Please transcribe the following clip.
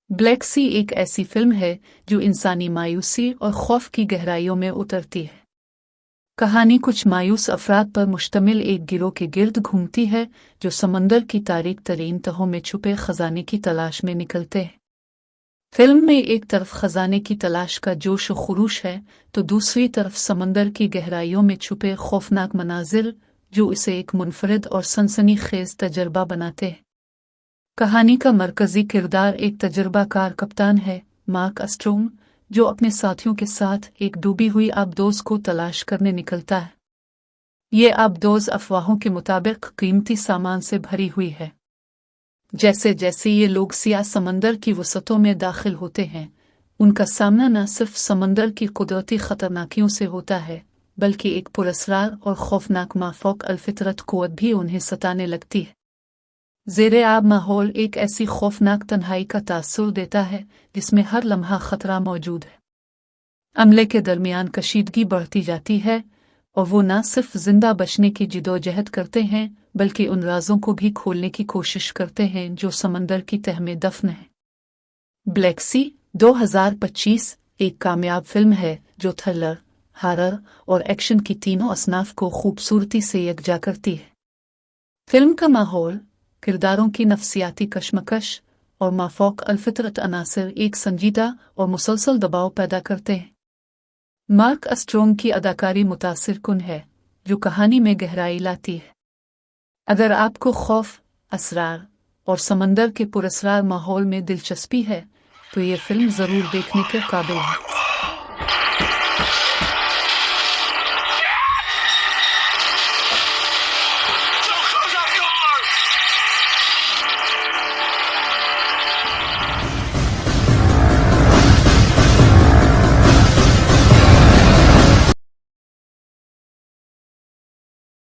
Black सी एक ऐसी film है जो इंसानी मायूसी और खौफ की गहराइयों में उतरती है। कहानी कुछ मायूस अफराद पर मुश्तमिल एक गिरोह के गिर्द घूमती है जो समंदर की तारीक तरीन तहों में छुपे खजाने की तलाश में निकलते हैं। फिल्म में एक तरफ खजाने की तलाश का जोश व खुरूश है तो दूसरी तरफ समंदर की गहराइयों में छुपे खौफनाक मनाजिर जो इसे एक मुनफरिद और सनसनीखेज तजर्बा बनाते हैं। कहानी का मरकजी किरदार एक तजर्बाकार कप्तान है, मार्क अस्ट्रोम, जो अपने साथियों के साथ एक डूबी हुई आबदोज को तलाश करने निकलता है। ये आबदोज अफवाहों के मुताबिक कीमती सामान से भरी हुई है। जैसे जैसे ये लोग सियाह समंदर की वसतों में दाखिल होते हैं, उनका सामना न सिर्फ समंदर की कुदरती खतरनाकियों से होता है बल्कि एक पुरस्रार और खौफनाक माफौक अलफितरत कुव्वत भी उन्हें सताने लगती है। ज़ेरे आब माहौल एक ऐसी खौफनाक तन्हाई का तासुर देता है जिसमें हर लम्हा खतरा मौजूद है। अमले के दरमियान कशीदगी बढ़ती जाती है और वो न सिर्फ जिंदा बचने की जिदोजहद करते हैं बल्कि उन राजों को भी खोलने की कोशिश करते हैं जो समंदर की तह में दफन है। ब्लैक सी 2025 एक कामयाब फिल्म है जो थ्रिलर, हॉरर और एक्शन की तीनों असनाफ को खूबसूरती से यकजा करती है। फिल्म का माहौल, किरदारों की नफसियाती कशमकश और माफौक अलफितरत अनासर एक संजीदा और मुसलसल दबाव पैदा करते हैं। मार्क अस्ट्रोम की अदाकारी मुतासिर कुन है जो कहानी में गहराई लाती है। अगर आपको खौफ, असरार और समंदर के पुरस्रार माहौल में दिलचस्पी है तो ये फिल्म ज़रूर देखने के काबिल है।